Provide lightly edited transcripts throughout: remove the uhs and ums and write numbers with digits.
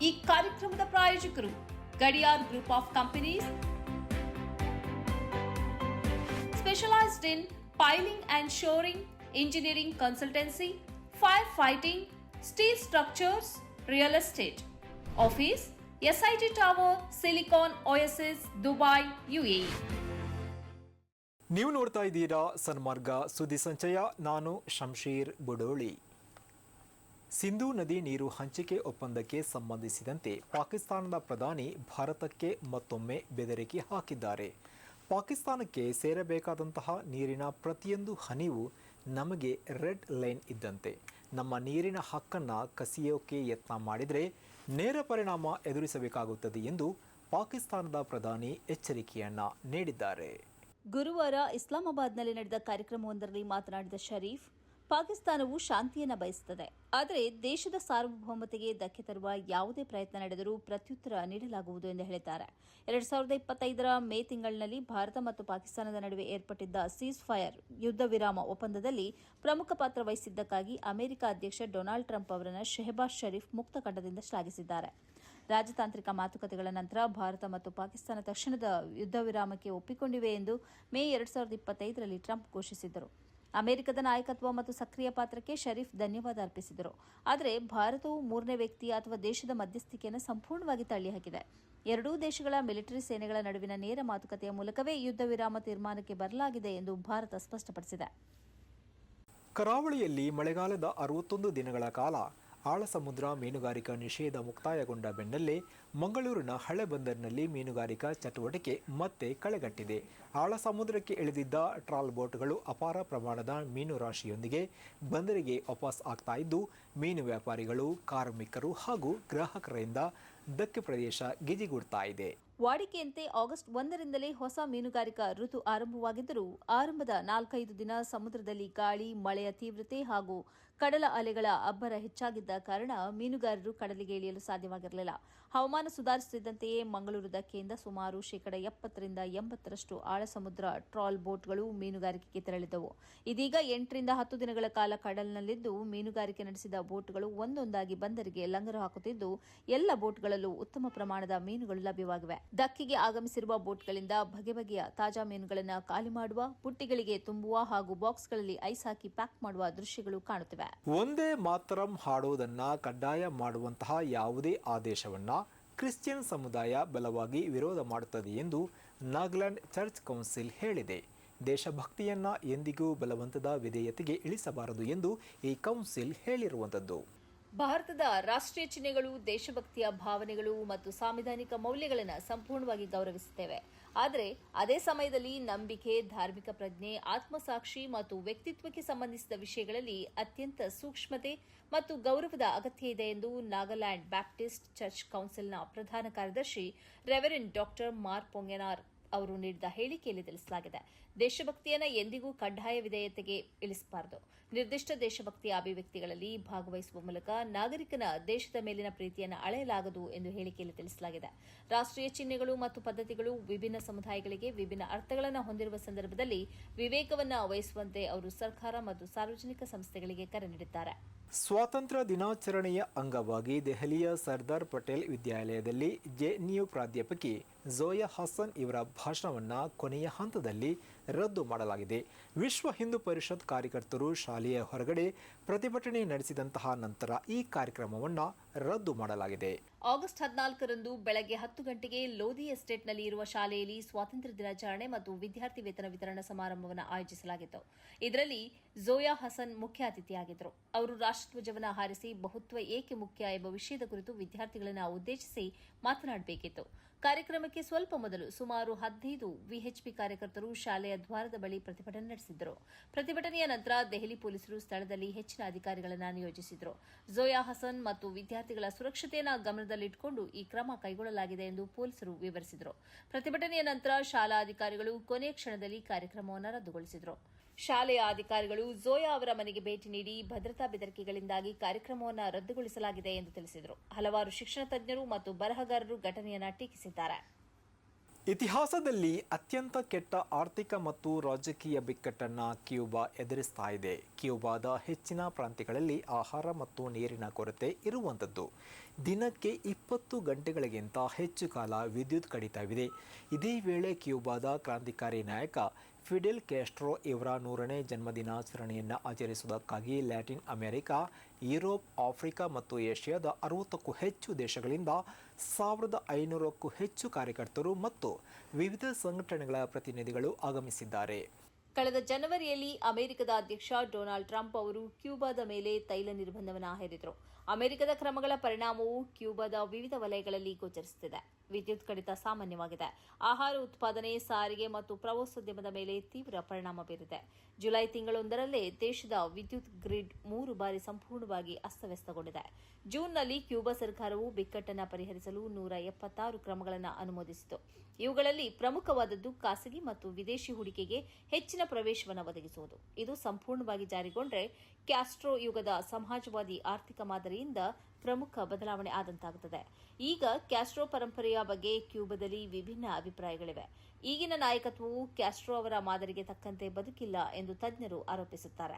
ಈ ಕಾರ್ಯಕ್ರಮದ ಪ್ರಾಯೋಜಕರು Gadiyar group of companies, specialized in piling and shoring, engineering consultancy, firefighting, steel structures, real estate. Office, SIT Tower, Silicon Oasis, Dubai, UAE. ನೀವು ನೋಡ್ತಾ ಇದ್ದೀರಾ ಸನ್ಮಾರ್ಗ ಸುದ್ದಿ ಸಂಚಯ. ನಾನು ಶಂಶೀರ್ ಬುಡೋಳಿ. ಸಿಂಧೂ ನದಿ ನೀರು ಹಂಚಿಕೆ ಒಪ್ಪಂದಕ್ಕೆ ಸಂಬಂಧಿಸಿದಂತೆ ಪಾಕಿಸ್ತಾನದ ಪ್ರಧಾನಿ ಭಾರತಕ್ಕೆ ಮತ್ತೊಮ್ಮೆ ಬೆದರಿಕೆ ಹಾಕಿದ್ದಾರೆ. ಪಾಕಿಸ್ತಾನಕ್ಕೆ ಸೇರಬೇಕಾದಂತಹ ನೀರಿನ ಪ್ರತಿಯೊಂದು ಹನಿವು ನಮಗೆ ರೆಡ್ ಲೈನ್ ಇದ್ದಂತೆ. ನಮ್ಮ ನೀರಿನ ಹಕ್ಕನ್ನು ಕಸಿಯೋಕೆ ಯತ್ನ ಮಾಡಿದರೆ ನೇರ ಪರಿಣಾಮ ಎದುರಿಸಬೇಕಾಗುತ್ತದೆ ಎಂದು ಪಾಕಿಸ್ತಾನದ ಪ್ರಧಾನಿ ಎಚ್ಚರಿಕೆಯನ್ನ ನೀಡಿದ್ದಾರೆ. ಗುರುವಾರ ಇಸ್ಲಾಮಾಬಾದ್ನಲ್ಲಿ ನಡೆದ ಕಾರ್ಯಕ್ರಮವೊಂದರಲ್ಲಿ ಮಾತನಾಡಿದ ಶರೀಫ್, ಪಾಕಿಸ್ತಾನವು ಶಾಂತಿಯನ್ನು ಬಯಸುತ್ತದೆ, ಆದರೆ ದೇಶದ ಸಾರ್ವಭೌಮತೆಗೆ ಧಕ್ಕೆ ತರುವ ಯಾವುದೇ ಪ್ರಯತ್ನ ನಡೆದರೂ ಪ್ರತ್ಯುತ್ತರ ನೀಡಲಾಗುವುದು ಎಂದು ಹೇಳಿದ್ದಾರೆ. 2025ರ ಮೇ ತಿಂಗಳಿನಲ್ಲಿ ಭಾರತ ಮತ್ತು ಪಾಕಿಸ್ತಾನದ ನಡುವೆ ಏರ್ಪಟ್ಟಿದ್ದ ಸೀಸ್ ಫೈರ್ ಯುದ್ಧ ವಿರಾಮ ಒಪ್ಪಂದದಲ್ಲಿ ಪ್ರಮುಖ ಪಾತ್ರ ವಹಿಸಿದ್ದಕ್ಕಾಗಿ ಅಮೆರಿಕ ಅಧ್ಯಕ್ಷ ಡೊನಾಲ್ಡ್ ಟ್ರಂಪ್ ಅವರನ್ನು ಶೆಹಬಾಜ್ ಶರೀಫ್ ಮುಕ್ತ ಕಂಠದಿಂದ ಶ್ಲಾಘಿಸಿದ್ದಾರೆ. ರಾಜತಾಂತ್ರಿಕ ಮಾತುಕತೆಗಳ ನಂತರ ಭಾರತ ಮತ್ತು ಪಾಕಿಸ್ತಾನ ತಕ್ಷಣದ ಯುದ್ಧ ವಿರಾಮಕ್ಕೆ ಒಪ್ಪಿಕೊಂಡಿವೆ ಎಂದು ಮೇ 2025ರಲ್ಲಿ ಟ್ರಂಪ್ ಘೋಷಿಸಿದ್ದರು. ಅಮೆರಿಕದ ನಾಯಕತ್ವ ಮತ್ತು ಸಕ್ರಿಯ ಪಾತ್ರಕ್ಕೆ ಶರೀಫ್ ಧನ್ಯವಾದ ಅರ್ಪಿಸಿದರು. ಆದರೆ ಭಾರತವು ಮೂರನೇ ವ್ಯಕ್ತಿ ಅಥವಾ ದೇಶದ ಮಧ್ಯಸ್ಥಿಕೆಯನ್ನು ಸಂಪೂರ್ಣವಾಗಿ ತಳ್ಳಿಹಾಕಿದೆ. ಎರಡೂ ದೇಶಗಳ ಮಿಲಿಟರಿ ಸೇನೆಗಳ ನಡುವಿನ ನೇರ ಮಾತುಕತೆಯ ಮೂಲಕವೇ ಯುದ್ಧ ವಿರಾಮ ತೀರ್ಮಾನಕ್ಕೆ ಬರಲಾಗಿದೆ ಎಂದು ಭಾರತ ಸ್ಪಷ್ಟಪಡಿಸಿದೆ. ಕರಾವಳಿಯಲ್ಲಿ ಮಳೆಗಾಲದ 61 ದಿನಗಳ ಕಾಲ ಆಳ ಸಮುದ್ರ ಮೀನುಗಾರಿಕಾ ನಿಷೇಧ ಮುಕ್ತಾಯಗೊಂಡ ಬೆನ್ನಲ್ಲೇ ಮಂಗಳೂರಿನ ಹಳೆ ಬಂದರಿನಲ್ಲಿ ಮೀನುಗಾರಿಕಾ ಚಟುವಟಿಕೆ ಮತ್ತೆ ಕಳೆಗಟ್ಟಿದೆ. ಆಳ ಸಮುದ್ರಕ್ಕೆ ಇಳಿದಿದ್ದ ಟ್ರಾಲ್ ಬೋಟ್ಗಳು ಅಪಾರ ಪ್ರಮಾಣದ ಮೀನು ರಾಶಿಯೊಂದಿಗೆ ಬಂದರಿಗೆ ವಾಪಸ್ ಆಗ್ತಾ ಇದ್ದು, ಮೀನು ವ್ಯಾಪಾರಿಗಳು, ಕಾರ್ಮಿಕರು ಹಾಗೂ ಗ್ರಾಹಕರಿಂದ ಧಕ್ಕೆ ಪ್ರದೇಶ ಗಿಜಿಗುಡ್ತಾ ಇದೆ. ವಾಡಿಕೆಯಂತೆ ಆಗಸ್ಟ್ 1ರಿಂದಲೇ ಹೊಸ ಮೀನುಗಾರಿಕಾ ಋತು ಆರಂಭವಾಗಿದ್ದರೂ ಆರಂಭದ 4-5 ದಿನ ಸಮುದ್ರದಲ್ಲಿ ಗಾಳಿ, ಮಳೆಯ ತೀವ್ರತೆ ಹಾಗೂ ಕಡಲ ಅಲೆಗಳ ಅಬ್ಬರ ಹೆಚ್ಚಾಗಿದ್ದ ಕಾರಣ ಮೀನುಗಾರರು ಕಡಲಿಗೆ ಇಳಿಯಲು ಸಾಧ್ಯವಾಗಿರಲಿಲ್ಲ. ಹವಾಮಾನ ಸುಧಾರಿಸುತ್ತಿದ್ದಂತೆಯೇ ಮಂಗಳೂರು ಧಕ್ಕೆಯಿಂದ ಸುಮಾರು 70% ಆಳ ಸಮುದ್ರ ಟ್ರಾಲ್ ಬೋಟ್ಗಳು ಮೀನುಗಾರಿಕೆಗೆ ತೆರಳಿದ್ದವು. ಇದೀಗ 8-10 ದಿನಗಳ ಕಾಲ ಕಡಲಿನಲ್ಲಿದ್ದು ಮೀನುಗಾರಿಕೆ ನಡೆಸಿದ ಬೋಟ್ಗಳು ಒಂದೊಂದಾಗಿ ಬಂದರಿಗೆ ಲಂಗರು ಹಾಕುತ್ತಿದ್ದು, ಎಲ್ಲ ಬೋಟ್ಗಳಲ್ಲೂ ಉತ್ತಮ ಪ್ರಮಾಣದ ಮೀನುಗಳು ಲಭ್ಯವಾಗಿವೆ. ಧಕ್ಕೆಗೆ ಆಗಮಿಸಿರುವ ಬೋಟ್ಗಳಿಂದ ಬಗೆ ಬಗೆಯ ತಾಜಾ ಮೀನುಗಳನ್ನು ಖಾಲಿ ಮಾಡುವ, ಬುಟ್ಟಿಗಳಿಗೆ ತುಂಬುವ ಹಾಗೂ ಬಾಕ್ಸ್ಗಳಲ್ಲಿ ಐಸ್ ಹಾಕಿ ಪ್ಯಾಕ್ ಮಾಡುವ ದೃಶ್ಯಗಳು ಕಾಣುತ್ತಿವೆ. ಒಂದೇ ಮಾತರಂ ಹಾಡುವುದನ್ನ ಕಡ್ಡಾಯ ಮಾಡುವಂತಹ ಯಾವುದೇ ಆದೇಶವನ್ನ ಕ್ರಿಶ್ಚಿಯನ್ ಸಮುದಾಯ ಬಲವಾಗಿ ವಿರೋಧ ಮಾಡುತ್ತದೆ ಎಂದು ನಾಗಾಲ್ಯಾಂಡ್ ಚರ್ಚ್ ಕೌನ್ಸಿಲ್ ಹೇಳಿದೆ. ದೇಶಭಕ್ತಿಯನ್ನ ಎಂದಿಗೂ ಬಲವಂತದ ವಿಧೇಯತೆಗೆ ಇಳಿಸಬಾರದು ಎಂದು ಈ ಕೌನ್ಸಿಲ್ ಹೇಳಿರುವಂತದ್ದು. ಭಾರತದ ರಾಷ್ಟ್ರೀಯ ಚಿಹ್ನೆಗಳು, ದೇಶಭಕ್ತಿಯ ಭಾವನೆಗಳು ಮತ್ತು ಸಾಂವಿಧಾನಿಕ ಮೌಲ್ಯಗಳನ್ನು ಸಂಪೂರ್ಣವಾಗಿ ಗೌರವಿಸುತ್ತೇವೆ. ಆದರೆ ಅದೇ ಸಮಯದಲ್ಲಿ ನಂಬಿಕೆ, ಧಾರ್ಮಿಕ ಪ್ರಜ್ಞೆ, ಆತ್ಮಸಾಕ್ಷಿ ಮತ್ತು ವ್ಯಕ್ತಿತ್ವಕ್ಕೆ ಸಂಬಂಧಿಸಿದ ವಿಷಯಗಳಲ್ಲಿ ಅತ್ಯಂತ ಸೂಕ್ಷ್ಮತೆ ಮತ್ತು ಗೌರವದ ಅಗತ್ಯ ಇದೆ ಎಂದು ನಾಗಾಲ್ಯಾಂಡ್ ಬ್ಯಾಪ್ಟಿಸ್ಟ್ ಚರ್ಚ್ ಕೌನ್ಸಿಲ್ನ ಪ್ರಧಾನ ಕಾರ್ಯದರ್ಶಿ ರೆವರೆಂಡ್ ಡಾಕ್ಟರ್ ಮಾರ್ ಪೊಂಗೆನಾರ್ ಅವರು ನೀಡಿದ ಹೇಳಿಕೆಯಲ್ಲಿ ತಿಳಿಸಲಾಗಿದೆ. ದೇಶಭಕ್ತಿಯನ್ನು ಎಂದಿಗೂ ಕಡ್ಡಾಯ ವಿಧೇಯತೆಗೆ ಇಳಿಸಬಾರದು. ನಿರ್ದಿಷ್ಟ ದೇಶಭಕ್ತಿಯ ಅಭಿವ್ಯಕ್ತಿಗಳಲ್ಲಿ ಭಾಗವಹಿಸುವ ಮೂಲಕ ನಾಗರಿಕನ ದೇಶದ ಮೇಲಿನ ಪ್ರೀತಿಯನ್ನು ಅಳೆಯಲಾಗದು ಎಂದು ಹೇಳಿಕೆಯಲ್ಲಿ ತಿಳಿಸಲಾಗಿದೆ. ರಾಷ್ಟ್ರೀಯ ಚಿಹ್ನೆಗಳು ಮತ್ತು ಪದ್ಧತಿಗಳು ವಿಭಿನ್ನ ಸಮುದಾಯಗಳಿಗೆ ವಿಭಿನ್ನ ಅರ್ಥಗಳನ್ನು ಹೊಂದಿರುವ ಸಂದರ್ಭದಲ್ಲಿ ವಿವೇಕವನ್ನು ವಹಿಸುವಂತೆ ಅವರು ಸರ್ಕಾರ ಮತ್ತು ಸಾರ್ವಜನಿಕ ಸಂಸ್ಥೆಗಳಿಗೆ ಕರೆ ನೀಡಿದ್ದಾರೆ. ಸ್ವಾತಂತ್ರ್ಯ ದಿನಾಚರಣೆಯ ಅಂಗವಾಗಿ ದೆಹಲಿಯ ಸರ್ದಾರ್ ಪಟೇಲ್ ವಿದ್ಯಾಲಯದಲ್ಲಿ ಜೆಎನ್ಯು ಪ್ರಾಧ್ಯಾಪಕಿ ಝೋಯಾ ಹಸನ್ ಇವರ ಭಾಷಣವನ್ನು ಕೊನೆಯ ಹಂತದಲ್ಲಿ ರದ್ದು ಮಾಡಲಾಗಿದೆ. ವಿಶ್ವ ಹಿಂದೂ ಪರಿಷತ್ ಕಾರ್ಯಕರ್ತರು ಶಾಲೆಯ ಹೊರಗಡೆ ಪ್ರತಿಭಟನೆ ನಡೆಸಿದಂತಹ ನಂತರ ಈ ಕಾರ್ಯಕ್ರಮವನ್ನು ರದ್ದು ಮಾಡಲಾಗಿದೆ. ಆಗಸ್ಟ್ 14ರಂದು ಬೆಳಗ್ಗೆ 10 ಗಂಟೆಗೆ ಲೋಧಿ ಎಸ್ಟೇಟ್ನಲ್ಲಿ ಇರುವ ಶಾಲೆಯಲ್ಲಿ ಸ್ವಾತಂತ್ರ್ಯ ದಿನಾಚರಣೆ ಮತ್ತು ವಿದ್ಯಾರ್ಥಿ ವೇತನ ವಿತರಣಾ ಸಮಾರಂಭವನ್ನು ಆಯೋಜಿಸಲಾಗಿತ್ತು. ಇದರಲ್ಲಿ ಝೋಯಾ ಹಸನ್ ಮುಖ್ಯ ಅತಿಥಿಯಾಗಿದ್ದರು. ಅವರು ರಾಷ್ಟ್ರಧ್ವಜವನ್ನು ಹಾರಿಸಿ ಬಹುತ್ವ ಏಕೆ ಮುಖ್ಯ ಎಂಬ ವಿಷಯದ ಕುರಿತು ವಿದ್ಯಾರ್ಥಿಗಳನ್ನು ಉದ್ದೇಶಿಸಿ ಮಾತನಾಡಬೇಕಿತ್ತು. ಕಾರ್ಯಕ್ರಮಕ್ಕೆ ಸ್ವಲ್ಪ ಮೊದಲು ಸುಮಾರು 15 ವಿಎಚ್ಪಿ ಕಾರ್ಯಕರ್ತರು ಶಾಲೆಯ ದ್ವಾರದ ಬಳಿ ಪ್ರತಿಭಟನೆ ನಡೆಸಿದ್ದರು. ಪ್ರತಿಭಟನೆಯ ನಂತರ ದೆಹಲಿ ಪೊಲೀಸರು ಸ್ಥಳದಲ್ಲಿ ಹೆಚ್ಚಿನ ಅಧಿಕಾರಿಗಳನ್ನು ನಿಯೋಜಿಸಿದರು. ಝೋಯಾ ಹಸನ್ ಮತ್ತು ವಿದ್ಯಾರ್ಥಿಗಳ ಸುರಕ್ಷತೆಯನ್ನು ಗಮನದಲ್ಲಿಟ್ಟುಕೊಂಡು ಈ ಕ್ರಮ ಕೈಗೊಳ್ಳಲಾಗಿದೆ ಎಂದು ಪೊಲೀಸರು ವಿವರಿಸಿದರು. ಪ್ರತಿಭಟನೆಯ ನಂತರ ಶಾಲಾ ಅಧಿಕಾರಿಗಳು ಕೊನೆಯ ಕ್ಷಣದಲ್ಲಿ ಕಾರ್ಯಕ್ರಮವನ್ನು ರದ್ದುಗೊಳಿಸಿದರು. ಶಾಲೆಯ ಅಧಿಕಾರಿಗಳು ಝೋಯಾ ಅವರ ಮನೆಗೆ ಭೇಟಿ ನೀಡಿ ಭದ್ರತಾ ಬೆದರಿಕೆಗಳಿಂದಾಗಿ ಕಾರ್ಯಕ್ರಮವನ್ನು ರದ್ದುಗೊಳಿಸಲಾಗಿದೆ ಎಂದು ತಿಳಿಸಿದರು. ಹಲವಾರು ಶಿಕ್ಷಣ ತಜ್ಞರು ಮತ್ತು ಬರಹಗಾರರು ಘಟನೆಯನ್ನು ಟೀಕಿಸಿದ್ದಾರೆ. ಇತಿಹಾಸದಲ್ಲಿ ಅತ್ಯಂತ ಕೆಟ್ಟ ಆರ್ಥಿಕ ಮತ್ತು ರಾಜಕೀಯ ಬಿಕ್ಕಟ್ಟನ್ನು ಕ್ಯೂಬಾ ಎದುರಿಸ್ತಾ ಇದೆ. ಕ್ಯೂಬಾದ ಹೆಚ್ಚಿನ ಪ್ರಾಂತ್ಯಗಳಲ್ಲಿ ಆಹಾರ ಮತ್ತು ನೀರಿನ ಕೊರತೆ ಇರುವಂಥದ್ದು. ದಿನಕ್ಕೆ 20 ಗಂಟೆಗಳಿಗಿಂತ ಹೆಚ್ಚು ಕಾಲ ವಿದ್ಯುತ್ ಕಡಿತವಿದೆ. ಇದೇ ವೇಳೆ ಕ್ಯೂಬಾದ ಕ್ರಾಂತಿಕಾರಿ ನಾಯಕ ಫಿಡೆಲ್ ಕ್ಯಾಸ್ಟ್ರೋ ಇವರ 100ನೇ ಜನ್ಮದಿನಾಚರಣೆಯನ್ನು ಆಚರಿಸುವುದಕ್ಕಾಗಿ ಲ್ಯಾಟಿನ್ ಅಮೆರಿಕ, ಯುರೋಪ್, ಆಫ್ರಿಕಾ ಮತ್ತು ಏಷ್ಯಾದ 60ಕ್ಕೂ ಹೆಚ್ಚು ದೇಶಗಳಿಂದ 1500ಕ್ಕೂ ಹೆಚ್ಚು ಕಾರ್ಯಕರ್ತರು ಮತ್ತು ವಿವಿಧ ಸಂಘಟನೆಗಳ ಪ್ರತಿನಿಧಿಗಳು ಆಗಮಿಸಿದ್ದಾರೆ. ಕಳೆದ ಜನವರಿಯಲ್ಲಿ ಅಮೆರಿಕದ ಅಧ್ಯಕ್ಷ ಡೊನಾಲ್ಡ್ ಟ್ರಂಪ್ ಅವರು ಕ್ಯೂಬಾದ ಮೇಲೆ ತೈಲ ನಿರ್ಬಂಧವನ್ನು ಹೇರಿದರು. ಅಮೆರಿಕದ ಕ್ರಮಗಳ ಪರಿಣಾಮವು ಕ್ಯೂಬಾದ ವಿವಿಧ ವಲಯಗಳಲ್ಲಿ ಗೋಚರಿಸುತ್ತಿದೆ. ವಿದ್ಯುತ್ ಕಡಿತ ಸಾಮಾನ್ಯವಾಗಿದೆ. ಆಹಾರ ಉತ್ಪಾದನೆ, ಸಾರಿಗೆ ಮತ್ತು ಪ್ರವಾಸೋದ್ಯಮದ ಮೇಲೆ ತೀವ್ರ ಪರಿಣಾಮ ಬೀರಿದೆ. ಜುಲೈ ತಿಂಗಳೊಂದರಲ್ಲೇ ದೇಶದ ವಿದ್ಯುತ್ ಗ್ರಿಡ್ 3 ಬಾರಿ ಸಂಪೂರ್ಣವಾಗಿ ಅಸ್ತವ್ಯಸ್ತಗೊಂಡಿದೆ. ಜೂನ್ನಲ್ಲಿ ಕ್ಯೂಬಾ ಸರ್ಕಾರವು ಬಿಕ್ಕಟ್ಟನ್ನು ಪರಿಹರಿಸಲು 176 ಕ್ರಮಗಳನ್ನು ಅನುಮೋದಿಸಿತು. ಇವುಗಳಲ್ಲಿ ಪ್ರಮುಖವಾದದ್ದು ಖಾಸಗಿ ಮತ್ತು ವಿದೇಶಿ ಹೂಡಿಕೆಗೆ ಹೆಚ್ಚಿನ ಪ್ರವೇಶವನ್ನು ಒದಗಿಸುವುದು. ಇದು ಸಂಪೂರ್ಣವಾಗಿ ಜಾರಿಗೊಂಡರೆ ಕ್ಯಾಸ್ಟ್ರೋ ಯುಗದ ಸಮಾಜವಾದಿ ಆರ್ಥಿಕ ಮಾದರಿಯಿಂದ ಪ್ರಮುಖ ಬದಲಾವಣೆ ಆದಂತಾಗುತ್ತದೆ. ಈಗ ಕ್ಯಾಸ್ಟ್ರೋ ಪರಂಪರೆಯ ಬಗ್ಗೆ ಕ್ಯೂಬಾದಲ್ಲಿ ವಿಭಿನ್ನ ಅಭಿಪ್ರಾಯಗಳಿವೆ. ಈಗಿನ ನಾಯಕತ್ವವು ಕ್ಯಾಸ್ಟ್ರೋ ಅವರ ಮಾದರಿಗೆ ತಕ್ಕಂತೆ ಬದುಕಿಲ್ಲ ಎಂದು ತಜ್ಞರು ಆರೋಪಿಸುತ್ತಾರೆ.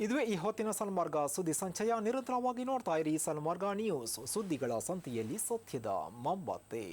ಇದುವೇ ಈ ಹೊತ್ತಿನ ಸನ್ಮಾರ್ಗ ಸುದ್ದಿ ಸಂಚಯ. ನಿರಂತರವಾಗಿ ನೋಡ್ತಾ ಇರಿ ಸನ್ಮಾರ್ಗ ನ್ಯೂಸ್. ಸುದ್ದಿಗಳ ಸಂತೆಯಲ್ಲಿ ಸತ್ಯದ ಮೊಂಬತ್ತೆ.